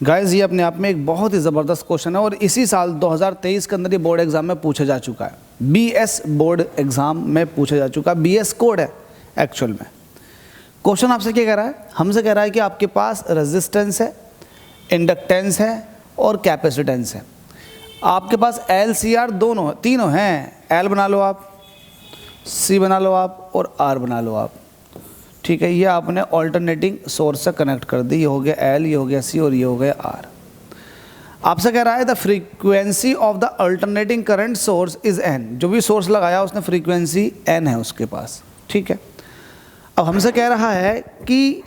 Guys ये अपने आप में एक बहुत ही ज़बरदस्त क्वेश्चन है और इसी साल 2023 के अंदर ये बोर्ड एग्जाम में पूछा जा चुका है। बीएस बोर्ड एग्जाम में पूछा जा चुका है। बीएस कोड है एक्चुअल में। क्वेश्चन आपसे क्या कह रहा है? हमसे कह रहा है कि आपके पास रेजिस्टेंस है, इंडक्टेंस है और कैपेसिटेंस है। आपके पास एल सी आर तीनों हैं। एल बना लो आप, सी बना लो आप और आर बना लो आप। ठीक है, ये आपने ऑल्टरनेटिंग सोर्स से कनेक्ट कर दी। ये हो गया एल, ये हो गया सी और ये हो गया आर। आपसे कह रहा है the frequency of the alternating current source is an. जो भी सोर्स लगाया उसने फ्रीक्वेंसी एन है उसके पास। ठीक है, अब हमसे कह रहा है कि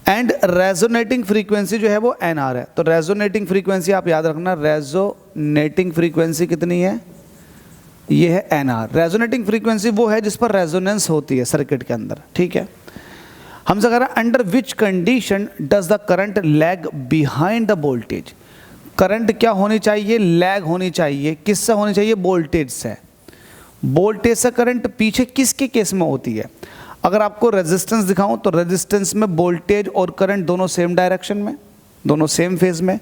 एंड रेजोनेटिंग फ्रीक्वेंसी जो है वो एन आर है। तो रेजोनेटिंग फ्रीक्वेंसी आप याद रखना, रेजोनेटिंग फ्रीक्वेंसी कितनी है? ये है एन आर। रेजोनेटिंग फ्रीक्वेंसी वो है जिस पर रेजोनेंस होती है सर्किट के अंदर। ठीक है, हमसे कह रहा है under which condition does the current lag behind the voltage. Current क्या होनी चाहिए? लैग होनी चाहिए। किससे होनी चाहिए? वोल्टेज से। वोल्टेज से करंट पीछे किसके केस में होती है? अगर आपको रेजिस्टेंस दिखाऊं तो रेजिस्टेंस में वोल्टेज और करंट दोनों सेम डायरेक्शन में, दोनों सेम फेज में।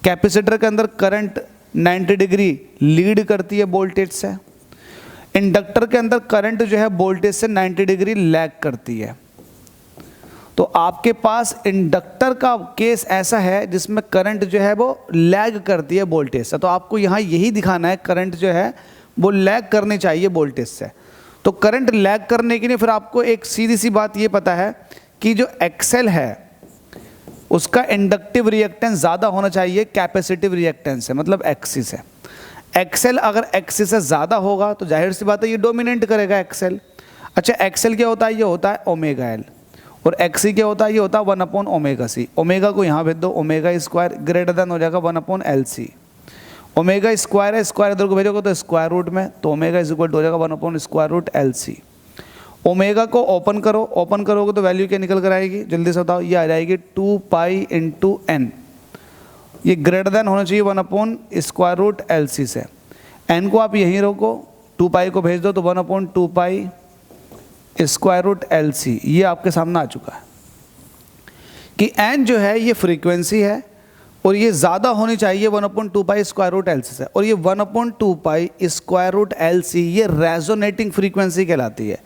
कैपेसिटर के अंदर करंट 90 डिग्री लीड करती है वोल्टेज से। इंडक्टर के अंदर करंट जो है वोल्टेज से 90 डिग्री लैग करती है। तो आपके पास इंडक्टर का केस ऐसा है जिसमें करंट जो है वो लैग करती है वोल्टेज से। तो आपको यहाँ यही दिखाना है, करंट जो है वो लैग करनी चाहिए वोल्टेज से। तो करंट लैग करने के लिए फिर आपको एक सीधी सी बात ये पता है कि जो एक्सेल है उसका इंडक्टिव रिएक्टेंस ज़्यादा होना चाहिए कैपेसिटिव रिएक्टेंस से, मतलब एक्सिस है। एक्सेल अगर एक्सिस से ज़्यादा होगा तो जाहिर सी बात है ये डोमिनेट करेगा एक्सेल। अच्छा, एक्सेल क्या होता है? ये होता है ओमेगा एल। और एक्सी क्या होता है? ये होता है 1 ओमेगा सी। ओमेगा को यहाँ भेज दो, ओमेगा स्क्वायर ग्रेटर देन हो जाएगा 1 एल सी। ओमेगा स्क्वायर है, स्क्वायर इधर को भेजोगे तो स्क्वायर रूट में, तो ओमेगा इज इक्वल टू हो जाएगा 1 square root L C. Omega को ओपन करो, ओपन करोगे तो वैल्यू क्या निकल कर आएगी? जल्दी से बताओ। ये आ जाएगी 2 पाई इंटू एन। ये ग्रेटर देन होना चाहिए 1 स्क्वायर रूट एल सी से। एन को आप यहीं रोको, 2 पाई को भेज दो तो 1/2 pi square root L C. ये आपके सामने आ चुका है कि एन जो है ये फ्रीक्वेंसी है और ये ज़्यादा होनी चाहिए 1/2 pi square root L C से। और ये 1/2 pi square root L C ये रेजोनेटिंग फ्रीक्वेंसी कहलाती है।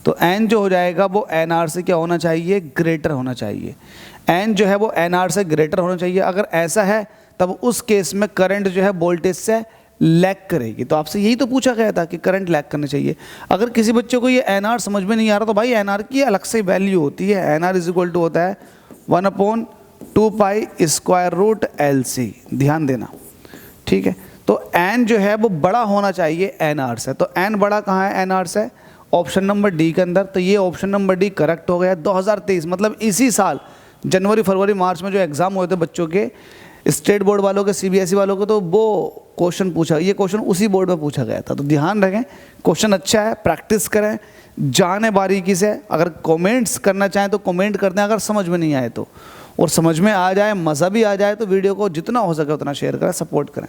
तो एन जो हो जाएगा वो एन आर से क्या होना चाहिए? ग्रेटर होना चाहिए। एन जो है वो एन आर से ग्रेटर होना चाहिए। अगर ऐसा है तब उस केस में करंट जो है वोल्टेज से लैग करेगी। तो आपसे यही तो पूछा गया था कि करंट लैग करना चाहिए। अगर किसी बच्चे को ये एन आर समझ में नहीं आ रहा तो भाई एन आर की अलग से वैल्यू होती है। N R is equal to होता है 1/2 pi square root L C. ध्यान देना, ठीक है। तो एन जो है वो बड़ा होना चाहिए एन आर से। तो एन बड़ा कहाँ है एन आर से? ऑप्शन नंबर डी के अंदर। तो ये ऑप्शन नंबर डी करेक्ट हो गया। 2023 मतलब इसी साल जनवरी फरवरी मार्च में जो एग्ज़ाम हुए थे बच्चों के, स्टेट बोर्ड वालों के, सीबीएसई वालों को, तो वो क्वेश्चन पूछा, ये क्वेश्चन उसी बोर्ड में पूछा गया था। तो ध्यान रखें, क्वेश्चन अच्छा है, प्रैक्टिस करें, जाने बारीकी से। अगर कमेंट्स करना चाहें तो कमेंट कर दें अगर समझ में नहीं आए तो, और समझ में आ जाए, मज़ा भी आ जाए तो वीडियो को जितना हो सके उतना शेयर करें, सपोर्ट करें।